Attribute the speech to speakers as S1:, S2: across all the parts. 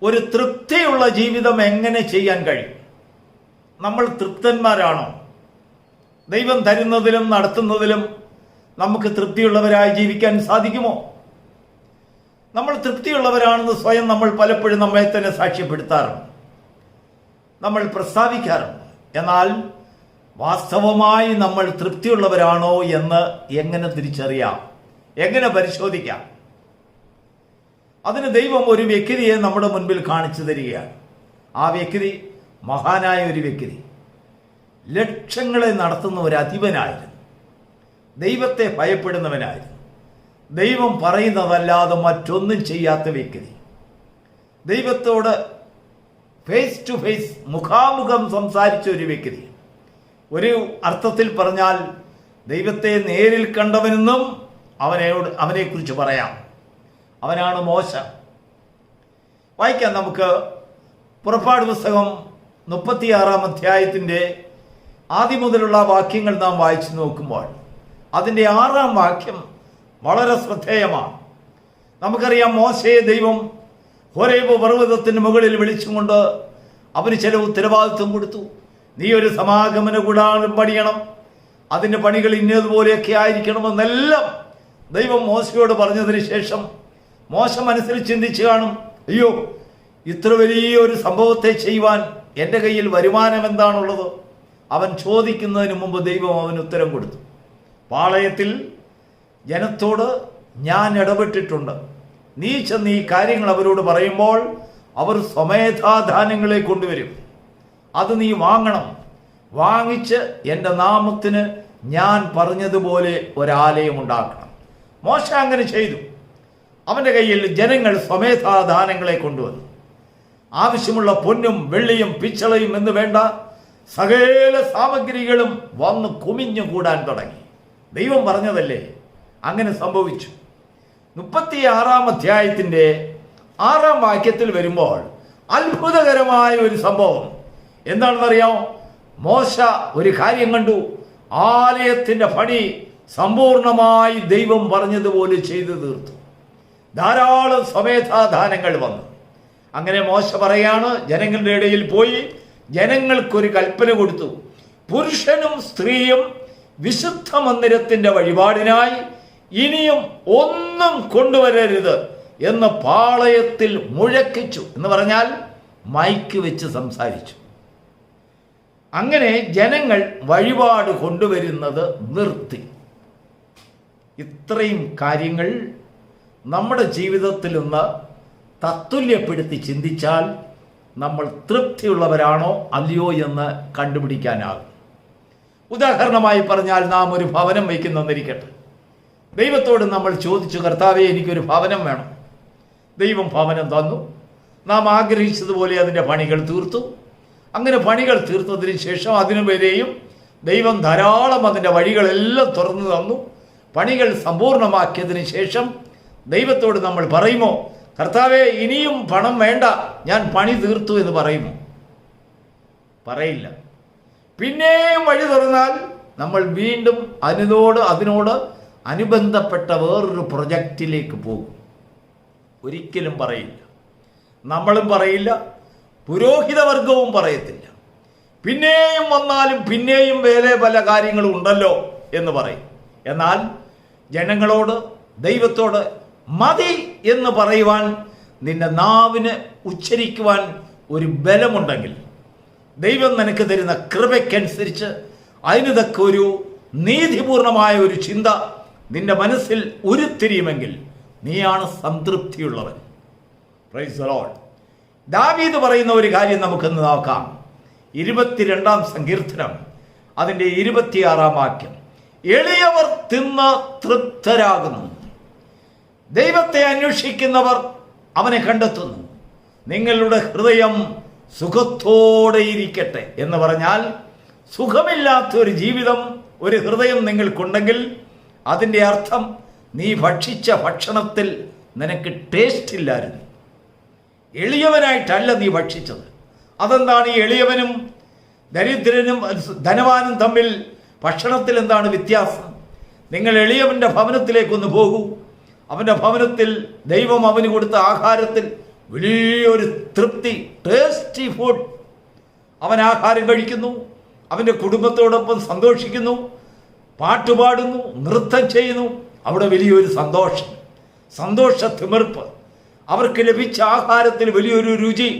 S1: ഒരു തൃപ്തിയുള്ള ജീവിതം എങ്ങനെ ചെയ്യാൻ കഴിയും? നമ്മൾ തൃപ്തന്മാരാണോ? ദൈവം തരുന്നതിലും നടത്തുന്നതിലും നമുക്ക് തൃപ്തിയുള്ളവരായി ജീവിക്കാൻ സാധിക്കുമോ? നമ്മൾ തൃപ്തിയുള്ളവരാണെന്ന് സ്വയം നമ്മൾ പലപ്പോഴും നമ്മെ തന്നെ സാക്ഷ്യപ്പെടുത്താറുണ്ട്, നമ്മൾ പ്രസ്താവിക്കാറുണ്ട്. എന്നാൽ വാസ്തവമായി നമ്മൾ തൃപ്തിയുള്ളവരാണോ എന്ന് എങ്ങനെ തിരിച്ചറിയാം? എങ്ങനെ പരിശോധിക്കാം? അതിന് ദൈവം ഒരു വ്യക്തിയെ നമ്മുടെ മുൻപിൽ കാണിച്ചു തരികയാണ്. ആ വ്യക്തി മഹാനായ ഒരു വ്യക്തി, ലക്ഷങ്ങളെ നടത്തുന്ന ഒരു അധിപനായിരുന്നു, ദൈവത്തെ ഭയപ്പെടുന്നവനായിരുന്നു, ദൈവം പറയുന്നതല്ലാതെ മറ്റൊന്നും ചെയ്യാത്ത വ്യക്തി, ദൈവത്തോട് ഫേസ് ടു ഫേസ് മുഖാമുഖം സംസാരിച്ച ഒരു വ്യക്തി. ഒരു അർത്ഥത്തിൽ പറഞ്ഞാൽ ദൈവത്തെ നേരിൽ കണ്ടവനെന്നും അവനെക്കുറിച്ച് പറയാം. അവനാണ് മോശ. വായിക്കാം നമുക്ക്. പുറപ്പാട് പുസ്തകം 36 അധ്യായത്തിൻ്റെ ആദ്യം മുതലുള്ള വാക്യങ്ങൾ നാം വായിച്ചു നോക്കുമ്പോൾ അതിൻ്റെ 6-ാം വാക്യം വളരെ ശ്രദ്ധേയമാണ്. നമുക്കറിയാം, മോശയെ ദൈവം ഹോരേബ് പർവ്വതത്തിന് മുകളിൽ വിളിച്ചുകൊണ്ട് അവന് ചില ഉത്തരവാദിത്വം കൊടുത്തു. നീ ഒരു സമാഗമന കൂടാരം പണിയണം, അതിൻ്റെ പണികൾ ഇന്നതുപോലെയൊക്കെ ആയിരിക്കണമെന്നെല്ലാം ദൈവം മോശയോട് പറഞ്ഞതിന് ശേഷം മോശ മനസ്സിൽ ചിന്തിച്ചു കാണും, അയ്യോ, ഇത്ര വലിയൊരു സംഭവത്തെ ചെയ്യുവാൻ എൻ്റെ കയ്യിൽ വരുമാനം എന്താണുള്ളത്? അവൻ ചോദിക്കുന്നതിന് മുമ്പ് ദൈവം അവന് ഉത്തരം കൊടുത്തു. പാളയത്തിൽ ജനത്തോട് ഞാൻ ഇടപെട്ടിട്ടുണ്ട്, നീ ചെന്ന് ഈ കാര്യങ്ങൾ അവരോട് പറയുമ്പോൾ അവർ സ്വമേധാദാനങ്ങളെ കൊണ്ടുവരും, അത് നീ വാങ്ങണം, വാങ്ങിച്ച് എൻ്റെ നാമത്തിന് ഞാൻ പറഞ്ഞതുപോലെ ഒരാലയം ഉണ്ടാക്കണം. മോശ അങ്ങനെ ചെയ്തു. അവൻ്റെ കയ്യിൽ ജനങ്ങൾ സ്വമേധാദാനങ്ങളെ കൊണ്ടുവന്നു. ആവശ്യമുള്ള പൊന്നും വെള്ളിയും പിച്ചളയും എന്ന് വേണ്ട സകല സാമഗ്രികളും വന്ന് കുമിഞ്ഞുകൂടാൻ തുടങ്ങി. ദൈവം പറഞ്ഞതല്ലേ, അങ്ങനെ സംഭവിച്ചു. 36-ാം അധ്യായത്തിൻ്റെ 6-ാം വാക്യത്തിൽ വരുമ്പോൾ അത്ഭുതകരമായ ഒരു സംഭവം എന്താണെന്നറിയാമോ? മോശ ഒരു കാര്യം കണ്ടു. ആലയത്തിൻ്റെ പണി സമ്പൂർണമായി ദൈവം പറഞ്ഞതുപോലെ ചെയ്തു തീർത്തു. ധാരാളം സ്വമേധാദാനങ്ങൾ വന്നു. അങ്ങനെ മോശ പറയാണ്, ജനങ്ങളുടെ ഇടയിൽ പോയി ജനങ്ങൾക്കൊരു കൽപ്പന കൊടുത്തു. പുരുഷനും സ്ത്രീയും വിശുദ്ധ മന്ദിരത്തിൻ്റെ വഴിപാടിനായി ഇനിയും ഒന്നും കൊണ്ടുവരരുത് എന്ന് പാളയത്തിൽ മുഴക്കിച്ചു. എന്ന് പറഞ്ഞാൽ മൈക്ക് വെച്ച് സംസാരിച്ചു. അങ്ങനെ ജനങ്ങൾ വഴിപാട് കൊണ്ടുവരുന്നത് നിർത്തി. ഇത്രയും കാര്യങ്ങൾ നമ്മുടെ ജീവിതത്തിൽ നിന്ന് തത്തുല്യപ്പെടുത്തി ചിന്തിച്ചാൽ നമ്മൾ തൃപ്തിയുള്ളവരാണോ അല്ലയോ എന്ന് കണ്ടുപിടിക്കാനാകും. ഉദാഹരണമായി പറഞ്ഞാൽ, നാം ഒരു ഭവനം വയ്ക്കുന്നെന്നിരിക്കട്ടെ. ദൈവത്തോട് നമ്മൾ ചോദിച്ചു, കർത്താവേ, എനിക്കൊരു ഭവനം വേണം. ദൈവം ഭവനം തന്നു. നാം ആഗ്രഹിച്ചതുപോലെ അതിൻ്റെ പണികൾ തീർത്തു. അങ്ങനെ പണികൾ തീർത്തതിന് ശേഷം അതിനുവരെയും ദൈവം ധാരാളം അതിൻ്റെ വഴികളെല്ലാം തുറന്നു തന്നു. പണികൾ സമ്പൂർണ്ണമാക്കിയതിന് ശേഷം ദൈവത്തോട് നമ്മൾ പറയുമോ, കർത്താവേ, ഇനിയും പണം വേണ്ട, ഞാൻ പണി തീർത്തു എന്ന് പറയുമോ? പറയില്ല. പിന്നെയും വഴി തുറന്നാൽ നമ്മൾ വീണ്ടും അതിനോട് അനുബന്ധപ്പെട്ട വേറൊരു പ്രൊജക്റ്റിലേക്ക് പോകും. ഒരിക്കലും പറയില്ല. നമ്മളും പറയില്ല, പുരോഹിതവർഗവും പറയത്തില്ല. പിന്നെയും വന്നാലും പിന്നെയും വേറെ പല കാര്യങ്ങളും ഉണ്ടല്ലോ എന്ന് പറയും. എന്നാൽ ജനങ്ങളോട്, ദൈവത്തോട് മതി എന്ന് പറയുവാൻ നിന്റെ നാവിന് ഉച്ചരിക്കുവാൻ ഒരു ബലമുണ്ടെങ്കിൽ, ദൈവം നിനക്ക് തരുന്ന കൃപയ്ക്കനുസരിച്ച് അതിന് തക്ക ഒരു നീതിപൂർണമായ ഒരു ചിന്ത നിന്റെ മനസ്സിൽ ഉരുത്തിരിയുമെങ്കിൽ നീയാണ് സംതൃപ്തിയുള്ളവൻ. Praise the Lord. ദാവീദ് പറയുന്ന ഒരു കാര്യം നമുക്കൊന്ന് നോക്കാം. 22-ാം സങ്കീർത്തനം അതിൻ്റെ 26-ാം വാക്യം, എളിയവർ തിന്ന് തൃപ്തരാകുന്നു, ദൈവത്തെ അന്വേഷിക്കുന്നവർ അവനെ കണ്ടെത്തുന്നു, നിങ്ങളുടെ ഹൃദയം സുഖത്തോടെ ഇരിക്കട്ടെ. എന്ന് പറഞ്ഞാൽ, സുഖമില്ലാത്ത ഒരു ജീവിതം, ഒരു ഹൃദയം നിങ്ങൾക്കുണ്ടെങ്കിൽ അതിൻ്റെ അർത്ഥം നീ ഭക്ഷിച്ച ഭക്ഷണത്തിൽ നിനക്ക് ടേസ്റ്റ് ഇല്ലായിരുന്നു. എളിയവനായിട്ടല്ല നീ ഭക്ഷിച്ചത്. അതെന്താണ്? ഈ എളിയവനും ദരിദ്രനും ധനവാനും തമ്മിൽ ഭക്ഷണത്തിൽ എന്താണ് വ്യത്യാസം? നിങ്ങൾ എളിയവൻ്റെ ഭവനത്തിലേക്കൊന്ന് പോകൂ. അവൻ്റെ ഭവനത്തിൽ ദൈവം അവന് കൊടുത്ത ആഹാരത്തിൽ വലിയൊരു തൃപ്തി, ടേസ്റ്റി ഫുഡ്. അവൻ ആഹാരം കഴിക്കുന്നു, അവൻ്റെ കുടുംബത്തോടൊപ്പം സന്തോഷിക്കുന്നു, പാട്ടുപാടുന്നു, നൃത്തം ചെയ്യുന്നു. അവിടെ വലിയൊരു സന്തോഷ തിമിർപ്പ്. അവർക്ക് ലഭിച്ച ആഹാരത്തിൽ വലിയൊരു രുചി.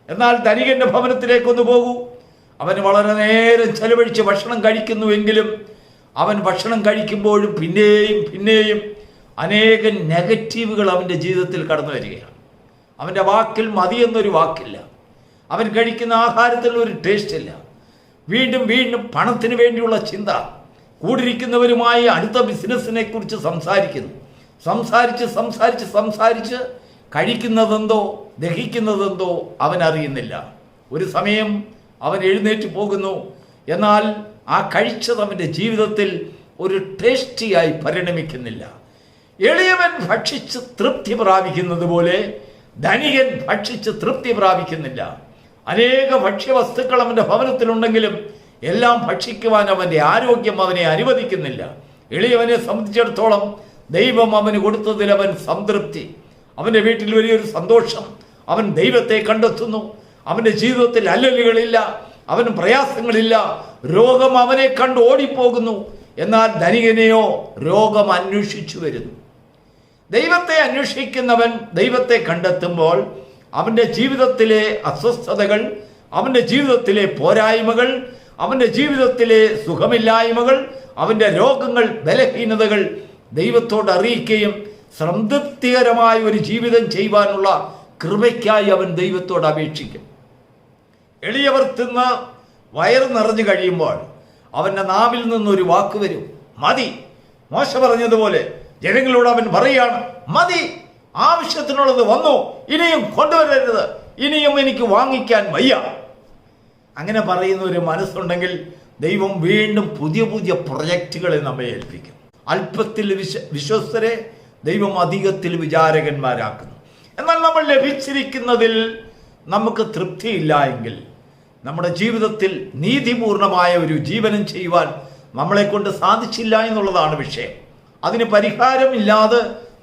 S1: എന്നാൽ ധനികന്റെ ഭവനത്തിലേക്കൊന്ന് പോകൂ. അവൻ വളരെ നേരം ചെലവഴിച്ച് ഭക്ഷണം കഴിക്കുന്നുവെങ്കിലും അവൻ ഭക്ഷണം കഴിക്കുമ്പോഴും പിന്നെയും അനേകം നെഗറ്റീവുകൾ അവൻ്റെ ജീവിതത്തിൽ കടന്നു വരികയാണ്. അവൻ്റെ വാക്കിൽ മതിയെന്നൊരു വാക്കില്ല. അവൻ കഴിക്കുന്ന ആഹാരത്തിൽ ഒരു ടേസ്റ്റ് ഇല്ല. വീണ്ടും പണത്തിന് വേണ്ടിയുള്ള ചിന്ത. കൂടിരിക്കുന്നവരുമായി അടുത്ത ബിസിനസ്സിനെ കുറിച്ച് സംസാരിച്ച് കഴിക്കുന്നതെന്തോ ദഹിക്കുന്നതെന്തോ അവൻ അറിയുന്നില്ല. ഒരു സമയം അവൻ എഴുന്നേറ്റ് പോകുന്നു. എന്നാൽ ആ കഴിച്ചത് അവൻ്റെ ജീവിതത്തിൽ ഒരു ടേസ്റ്റിയായി പരിണമിക്കുന്നില്ല. എളിയവൻ ഭക്ഷിച്ച് തൃപ്തി പ്രാപിക്കുന്നത് പോലെ ധനികൻ ഭക്ഷിച്ച് തൃപ്തി പ്രാപിക്കുന്നില്ല. അനേക ഭക്ഷ്യവസ്തുക്കൾ അവൻ്റെ ഭവനത്തിലുണ്ടെങ്കിലും എല്ലാം ഭക്ഷിക്കുവാൻ അവൻ്റെ ആരോഗ്യം അവനെ അനുവദിക്കുന്നില്ല. എളിയവനെ സംബന്ധിച്ചിടത്തോളം ദൈവം അവന് കൊടുത്തതിൽ അവൻ സംതൃപ്തി. അവൻ്റെ വീട്ടിൽ വലിയൊരു സന്തോഷം. അവൻ ദൈവത്തെ കണ്ടെത്തുന്നു. അവൻ്റെ ജീവിതത്തിൽ അല്ലലുകളില്ല, അവന് പ്രയാസങ്ങളില്ല. രോഗം അവനെ കണ്ട് ഓടിപ്പോകുന്നു. എന്നാൽ ധനികനെയോ രോഗം അന്വേഷിച്ചു വരുന്നു. ദൈവത്തെ അന്വേഷിക്കുന്നവൻ ദൈവത്തെ കണ്ടെത്തുമ്പോൾ അവൻ്റെ ജീവിതത്തിലെ അസ്വസ്ഥതകൾ, അവൻ്റെ ജീവിതത്തിലെ പോരായ്മകൾ, അവൻ്റെ ജീവിതത്തിലെ സുഖമില്ലായ്മകൾ, അവൻ്റെ രോഗങ്ങൾ, ബലഹീനതകൾ ദൈവത്തോട് അറിയിക്കുകയും സംതൃപ്തികരമായ ഒരു ജീവിതം ചെയ്യുവാനുള്ള കൃപയ്ക്കായി അവൻ ദൈവത്തോട് അപേക്ഷിക്കും. എളിയവർ തിന്ന് വയറ് നിറഞ്ഞു കഴിയുമ്പോൾ അവൻ്റെ നാവിൽ നിന്നൊരു വാക്ക് വരും, മതി. മോശ പറഞ്ഞതുപോലെ ജനങ്ങളോട് അവൻ പറയുകയാണ്, മതി, ആവശ്യത്തിനുള്ളത് വന്നു, ഇനിയും കൊണ്ടുവരരുത്, ഇനിയും എനിക്ക് വാങ്ങിക്കാൻ വയ്യ. അങ്ങനെ പറയുന്ന ഒരു മനസ്സുണ്ടെങ്കിൽ ദൈവം വീണ്ടും പുതിയ പ്രൊജക്റ്റുകളെ നമ്മെ ഏൽപ്പിക്കും. അല്പത്തിൽ വിശ്വസ്തരെ ദൈവം അധികത്തിൽ വിചാരകന്മാരാക്കുന്നു. എന്നാൽ നമ്മൾ ലഭിച്ചിരിക്കുന്നതിൽ നമുക്ക് തൃപ്തിയില്ല എങ്കിൽ നമ്മുടെ ജീവിതത്തിൽ നീതിപൂർണമായ ഒരു ജീവനം ചെയ്യുവാൻ നമ്മളെ കൊണ്ട് സാധിച്ചില്ല എന്നുള്ളതാണ് വിഷയം. അതിന് പരിഹാരമില്ലാതെ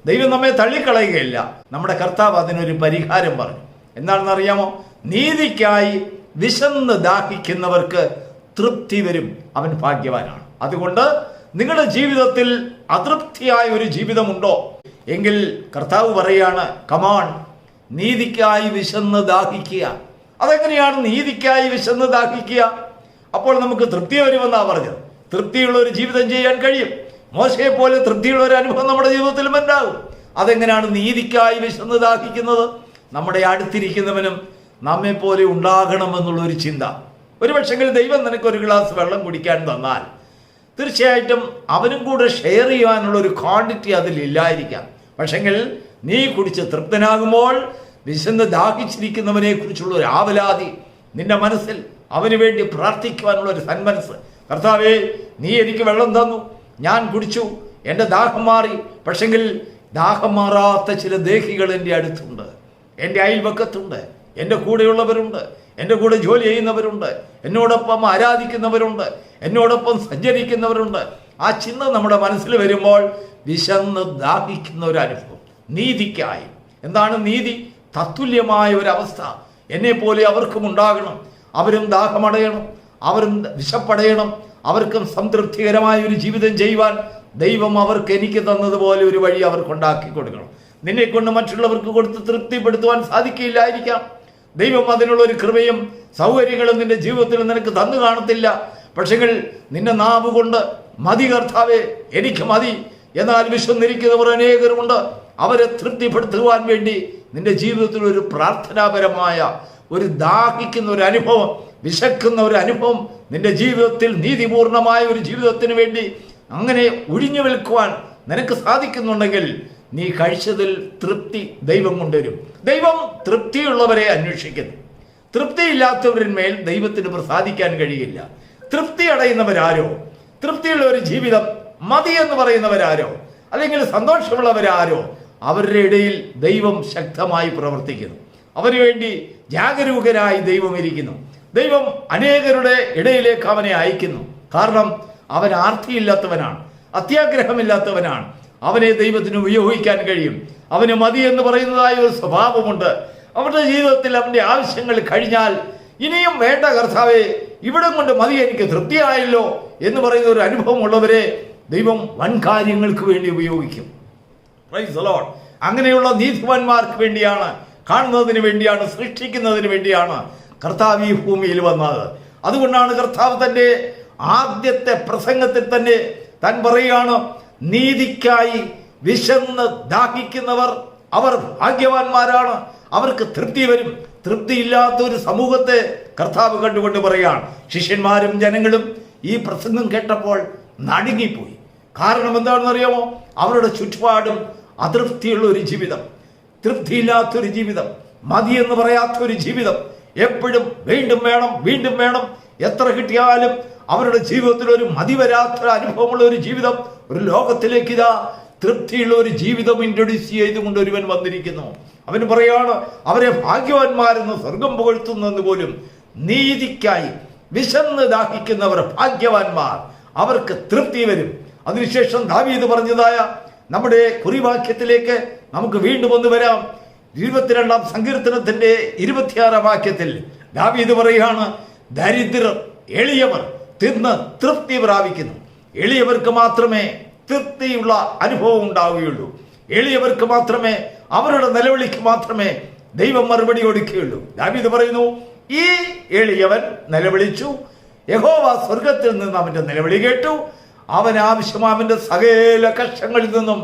S1: ദൈവം നമ്മെ തള്ളിക്കളയുകയില്ല. നമ്മുടെ കർത്താവ് അതിനൊരു പരിഹാരം പറഞ്ഞു. എന്താണെന്നറിയാമോ? നീതിക്കായി വിശന്ന് ദാഹിക്കുന്നവർക്ക് തൃപ്തി വരും, അവൻ ഭാഗ്യവാനാണ്. അതുകൊണ്ട് നിങ്ങളുടെ ജീവിതത്തിൽ അതൃപ്തിയായ ഒരു ജീവിതമുണ്ടോ എങ്കിൽ കർത്താവ് പറയാണ്, കമാൺ, നീതിക്കായി വിശന്ന് ദാഹിക്കുക. അതെങ്ങനെയാണ് നീതിക്കായി വിശന്ന് ദാഹിക്കുക? അപ്പോൾ നമുക്ക് തൃപ്തി വരുമെന്നാണ് പറഞ്ഞത്. തൃപ്തിയുള്ള ഒരു ജീവിതം ചെയ്യാൻ കഴിയും. മോശയെ പോലെ തൃപ്തിയുള്ള ഒരു അനുഭവം നമ്മുടെ ജീവിതത്തിലും ഉണ്ടാകും. അതെങ്ങനെയാണ് നീതിക്കായി വിശന്ന് ദാഹിക്കുന്നത്? നമ്മുടെ അടുത്തിരിക്കുന്നവനും നമ്മെ പോലെ ഉണ്ടാകണമെന്നുള്ളൊരു ചിന്ത. ഒരു പക്ഷെങ്കിൽ ദൈവം നിനക്ക് ഒരു ഗ്ലാസ് വെള്ളം കുടിക്കാൻ തന്നാൽ തീർച്ചയായിട്ടും അവനും കൂടെ ഷെയർ ചെയ്യാനുള്ള ഒരു ക്വാണ്ടിറ്റി അതിലില്ലായിരിക്കാം. പക്ഷെങ്കിൽ നീ കുടിച്ച് തൃപ്തനാകുമ്പോൾ വിശന്ന് ദാഹിച്ചിരിക്കുന്നവനെ കുറിച്ചുള്ള ഒരു ആവലാതി നിന്റെ മനസ്സിൽ, അവന് വേണ്ടി പ്രാർത്ഥിക്കുവാനുള്ള ഒരു സന്മനസ്. കർത്താവേ, നീ എനിക്ക് വെള്ളം തന്നു, ഞാൻ കുടിച്ചു, എൻ്റെ ദാഹം മാറി. പക്ഷെങ്കിൽ ദാഹം മാറാത്ത ചില ദേഹികൾ എൻ്റെ അടുത്തുണ്ട്, എൻ്റെ അയൽവക്കത്തുണ്ട്, എൻ്റെ കൂടെയുള്ളവരുണ്ട്, എൻ്റെ കൂടെ ജോലി ചെയ്യുന്നവരുണ്ട്, എന്നോടൊപ്പം ആരാധിക്കുന്നവരുണ്ട്, എന്നോടൊപ്പം സഞ്ചരിക്കുന്നവരുണ്ട്. ആ ചിന്ത നമ്മുടെ മനസ്സിൽ വരുമ്പോൾ വിശന്ന് ദാഹിക്കുന്ന ഒരു അനുഭവം. നീതിക്കായി. എന്താണ് നീതി? തത്തുല്യമായ ഒരവസ്ഥ എന്നെ പോലെ അവർക്കും ഉണ്ടാകണം. അവരും ദാഹമടയണം, അവരും വിശപ്പടയണം, അവർക്കും സംതൃപ്തികരമായ ഒരു ജീവിതം ചെയ്യുവാൻ ദൈവം അവർക്ക് എനിക്ക് തന്നതുപോലെ ഒരു വഴി അവർക്കുണ്ടാക്കി കൊടുക്കണം. നിന്നെ കൊണ്ട് മറ്റുള്ളവർക്ക് കൊടുത്ത് തൃപ്തിപ്പെടുത്തുവാൻ സാധിക്കില്ലായിരിക്കാം. ദൈവം അതിനുള്ള ഒരു കൃപയും സൗകര്യങ്ങളും നിന്റെ ജീവിതത്തിൽ നിനക്ക് തന്നു കാണത്തില്ല. പക്ഷെങ്കിൽ നിന്റെ നാവ് കൊണ്ട് മതി കർത്താവേ, എനിക്ക് മതി, എന്നാൽ വിശ്വസിച്ചിരിക്കുന്നവർ അനേകരുമുണ്ട്. അവരെ തൃപ്തിപ്പെടുത്തുവാൻ വേണ്ടി നിന്റെ ജീവിതത്തിൽ ഒരു പ്രാർത്ഥനാപരമായ ഒരു ദാഹിക്കുന്ന ഒരു അനുഭവം, വിശക്കുന്ന ഒരു അനുഭവം നിന്റെ ജീവിതത്തിൽ നീതിപൂർണമായ ഒരു ജീവിതത്തിന് വേണ്ടി അങ്ങനെ ഒഴിഞ്ഞു നിൽക്കുവാൻ നിനക്ക് സാധിക്കുന്നുണ്ടെങ്കിൽ നീ കഴിച്ചതിൽ തൃപ്തി ദൈവം കൊണ്ടുവരും. ദൈവം തൃപ്തിയുള്ളവരെ അന്വേഷിക്കുന്നു. തൃപ്തിയില്ലാത്തവരിന്മേൽ ദൈവത്തിന് പ്രസാദിക്കാൻ കഴിയില്ല. തൃപ്തി അടയുന്നവരാരോ, തൃപ്തിയുള്ള ഒരു ജീവിതം മതി എന്ന് പറയുന്നവരാരോ, അല്ലെങ്കിൽ സന്തോഷമുള്ളവരാരോ, അവരുടെ ഇടയിൽ ദൈവം ശക്തമായി പ്രവർത്തിക്കുന്നു. അവന് വേണ്ടി ജാഗരൂകരായി ദൈവം ഇരിക്കുന്നു. ദൈവം അനേകരുടെ ഇടയിലേക്ക് അവനെ അയക്കുന്നു. കാരണം അവൻ ആർത്തിയില്ലാത്തവനാണ്, അത്യാഗ്രഹമില്ലാത്തവനാണ്. അവനെ ദൈവത്തിന് ഉപയോഗിക്കാൻ കഴിയും. അവന് മതി എന്ന് പറയുന്നതായ ഒരു സ്വഭാവമുണ്ട്. അവരുടെ ജീവിതത്തിൽ അവൻ്റെ ആവശ്യങ്ങൾ കഴിഞ്ഞാൽ ഇനിയും വേണ്ട കർത്താവേ, ഇവിടം കൊണ്ട് മതി, എനിക്ക് തൃപ്തിയായല്ലോ എന്ന് പറയുന്ന ഒരു അനുഭവം ഉള്ളവരെ ദൈവം വൻ കാര്യങ്ങൾക്ക് വേണ്ടി ഉപയോഗിക്കും. Praise the Lord. അങ്ങനെയുള്ള നീതിമാന്മാർക്ക് വേണ്ടിയാണ്, കാണുന്നതിന് വേണ്ടിയാണ്, സൃഷ്ടിക്കുന്നതിന് വേണ്ടിയാണ് കർത്താവ് ഈ ഭൂമിയിൽ വന്നത്. അതുകൊണ്ടാണ് കർത്താവ് തൻ്റെ ആദ്യത്തെ പ്രസംഗത്തിൽ തന്നെ താൻ പറയുകയാണ്, നീതിക്കായി വിശന്ന് ദാഹിക്കുന്നവർ അവർ ഭാഗ്യവാന്മാരാണ്, അവർക്ക് തൃപ്തി വരും. തൃപ്തിയില്ലാത്ത ഒരു സമൂഹത്തെ കർത്താവ് കണ്ടുകൊണ്ട് പറയുകയാണ്. ശിഷ്യന്മാരും ജനങ്ങളും ഈ പ്രസംഗം കേട്ടപ്പോൾ നടുങ്ങിപ്പോയി. കാരണം എന്താണെന്ന് അറിയാമോ? അവരുടെ ചുറ്റുപാടും അതൃപ്തിയുള്ള ഒരു ജീവിതം, തൃപ്തിയില്ലാത്തൊരു ജീവിതം, മതി എന്ന് പറയാത്തൊരു ജീവിതം, എപ്പോഴും വീണ്ടും വേണം, വീണ്ടും വേണം, എത്ര കിട്ടിയാലും അവരുടെ ജീവിതത്തിൽ ഒരു മതി വരാത്ത അനുഭവമുള്ള ഒരു ജീവിതം. ഒരു ലോകത്തിലേക്ക് ഇതാ തൃപ്തിയുള്ള ഒരു ജീവിതം ഇൻട്രൊഡ്യൂസ് ചെയ്തുകൊണ്ട് ഒരുവൻ വന്നിരിക്കുന്നു. അവന് പറയാണ്, അവരെ ഭാഗ്യവാന്മാരെന്ന് സ്വർഗം പുകഴ്ത്തുന്നെന്ന് പോലും. നീതിക്കായി വിശന്ന് ദാഹിക്കുന്നവർ ഭാഗ്യവാന്മാർ, അവർക്ക് തൃപ്തി വരും. അതിനുശേഷം ദാവീദ് പറഞ്ഞതായ നമ്മുടെ കുറിവാക്യത്തിലേക്ക് നമുക്ക് വീണ്ടും ഒന്ന് വരാം. 22-ാം സങ്കീർത്തനത്തിന്റെ 26-ാം വാക്യത്തിൽ ദാവീദ് പറയുകയാണ്, ദരിദ്രർ എളിയവർ തിന്ന് തൃപ്തി പ്രാപിക്കുന്നു. എളിയവർക്ക് മാത്രമേ തൃപ്തിയുള്ള അനുഭവം ഉണ്ടാവുകയുള്ളൂ. എളിയവർക്ക് മാത്രമേ, അവരുടെ നിലവിളിക്ക് മാത്രമേ ദൈവം മറുപടി കൊടുക്കുകയുള്ളൂ. ദാവീദ് പറയുന്നു, ഈ എളിയവൻ നിലവിളിച്ചു, യഹോവ സ്വർഗത്തിൽ നിന്ന് അവന്റെ നിലവിളി കേട്ടു, അവൻ ആവശ്യം അവന്റെ സകല കഷ്ടങ്ങളിൽ നിന്നും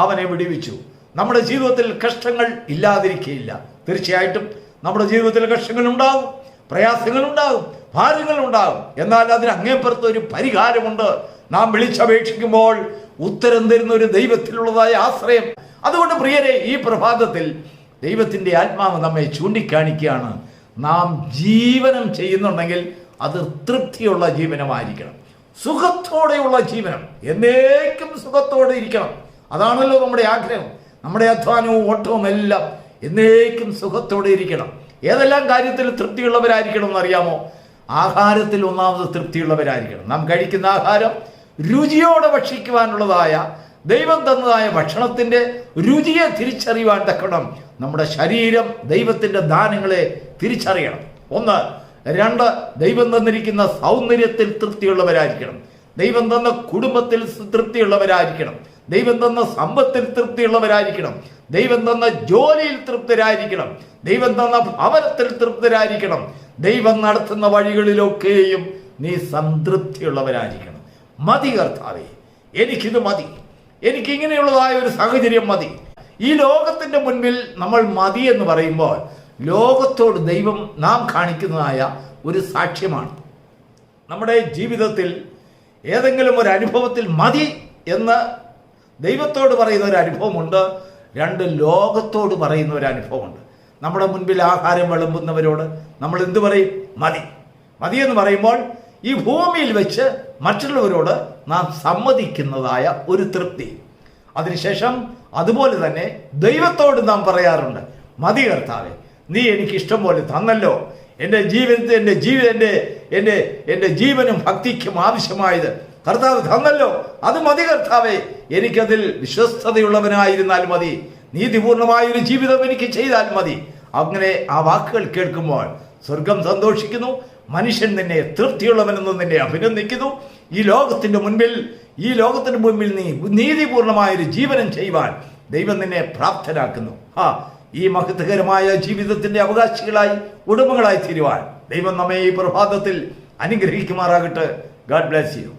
S1: അവനെ വിടുവിച്ചു. നമ്മുടെ ജീവിതത്തിൽ കഷ്ടങ്ങൾ ഇല്ലാതിരിക്കുകയില്ല. തീർച്ചയായിട്ടും നമ്മുടെ ജീവിതത്തിൽ കഷ്ടങ്ങൾ ഉണ്ടാകും, പ്രയാസങ്ങൾ ഉണ്ടാകും, ഭാരങ്ങൾ ഉണ്ടാകും. എന്നാൽ അതിന് അങ്ങേപ്പുറത്ത് ഒരു പരിഹാരമുണ്ട്. നാം വിളിച്ചപേക്ഷിക്കുമ്പോൾ ഉത്തരം തരുന്ന ഒരു ദൈവത്തിലുള്ളതായ ആശ്രയം. അതുകൊണ്ട് പ്രിയരെ, ഈ പ്രഭാതത്തിൽ ദൈവത്തിൻ്റെ ആത്മാവ് നമ്മെ ചൂണ്ടിക്കാണിക്കുകയാണ്. നാം ജീവനം ചെയ്യുന്നുണ്ടെങ്കിൽ അത് തൃപ്തിയുള്ള ജീവനമായിരിക്കണം, സുഖത്തോടെയുള്ള ജീവനം, എന്നേക്കും സുഖത്തോടെ ഇരിക്കണം. അതാണല്ലോ നമ്മുടെ ആഗ്രഹം. നമ്മുടെ അധ്വാനവും ഓട്ടവും എല്ലാം എന്നേക്കും സുഖത്തോടെ ഇരിക്കണം. ഏതെല്ലാം കാര്യത്തിൽ തൃപ്തിയുള്ളവരായിരിക്കണം എന്നറിയാമോ? ആഹാരത്തിൽ ഒന്നാമത് തൃപ്തിയുള്ളവരായിരിക്കണം. നാം കഴിക്കുന്ന ആഹാരം രുചിയോടെ ഭക്ഷിക്കുവാനുള്ളതായ, ദൈവം തന്നതായ ഭക്ഷണത്തിൻ്റെ രുചിയെ തിരിച്ചറിയുവാൻ തക്കണം നമ്മുടെ ശരീരം ദൈവത്തിൻ്റെ ദാനങ്ങളെ തിരിച്ചറിയണം. 1. 2, ദൈവം തന്നിരിക്കുന്ന സൗന്ദര്യത്തിൽ തൃപ്തിയുള്ളവരായിരിക്കണം. ദൈവം തന്ന കുടുംബത്തിൽ തൃപ്തിയുള്ളവരായിരിക്കണം. ദൈവം തന്ന സമ്പത്തിൽ തൃപ്തിയുള്ളവരായിരിക്കണം. ദൈവം തന്ന ജോലിയിൽ തൃപ്തരായിരിക്കണം. ദൈവം തന്ന ഭവനത്തിൽ തൃപ്തരായിരിക്കണം. ദൈവം നടത്തുന്ന വഴികളിലൊക്കെയും നീ സംതൃപ്തിയുള്ളവരായിരിക്കണം. മതി കർത്താവേ, എനിക്കിത് മതി, എനിക്കിങ്ങനെയുള്ളതായ ഒരു സാഹചര്യം മതി. ഈ ലോകത്തിൻ്റെ മുൻപിൽ നമ്മൾ മതി എന്ന് പറയുമ്പോൾ ലോകത്തോട് ദൈവം നാം കാണിക്കുന്നതായ ഒരു സാക്ഷ്യമാണ്. നമ്മുടെ ജീവിതത്തിൽ ഏതെങ്കിലും ഒരു അനുഭവത്തിൽ മതി എന്ന് ദൈവത്തോട് പറയുന്ന ഒരു അനുഭവമുണ്ട്. 2, ലോകത്തോട് പറയുന്ന ഒരു അനുഭവമുണ്ട്. നമ്മുടെ മുൻപിൽ ആഹാരം വിളമ്പുന്നവരോട് നമ്മൾ എന്തു പറയും? മതി. മതി എന്ന് പറയുമ്പോൾ ഈ ഭൂമിയിൽ വെച്ച് മറ്റുള്ളവരോട് നാം സമ്മതിക്കുന്നതായ ഒരു തൃപ്തി. അതിനുശേഷം അതുപോലെ തന്നെ ദൈവത്തോട് നാം പറയാറുണ്ട്, മതി കർത്താവേ, നീ എനിക്ക് ഇഷ്ടം പോലെ തന്നല്ലോ, എൻ്റെ ജീവിതത്തിൽ എൻ്റെ ജീവനും ഭക്തിക്കും ആവശ്യമായത് കർത്താവ് തന്നല്ലോ, അത് മതി കർത്താവേ, എനിക്കതിൽ വിശ്വസ്തതയുള്ളവനായിരുന്നാൽ മതി, നീതിപൂർണമായൊരു ജീവിതം എനിക്ക് ചെയ്താൽ മതി. അങ്ങനെ ആ വാക്കുകൾ കേൾക്കുമ്പോൾ സ്വർഗം സന്തോഷിക്കുന്നു. മനുഷ്യൻ നിന്നെ തൃപ്തിയുള്ളവനെന്ന് നിന്നെ അഭിനന്ദിക്കുന്നു. ഈ ലോകത്തിൻ്റെ മുൻപിൽ നീ നീതിപൂർണമായൊരു ജീവനം ചെയ്യുവാൻ ദൈവം നിന്നെ പ്രാപ്തനാക്കുന്നു. ഈ മഹത്വകരമായ ജീവിതത്തിൻ്റെ അവകാശികളായി, ഉടമകളായി തീരുവാൻ ദൈവം നമ്മെ ഈ പ്രഭാതത്തിൽ അനുഗ്രഹിക്കുമാറാകട്ടെ. God bless you.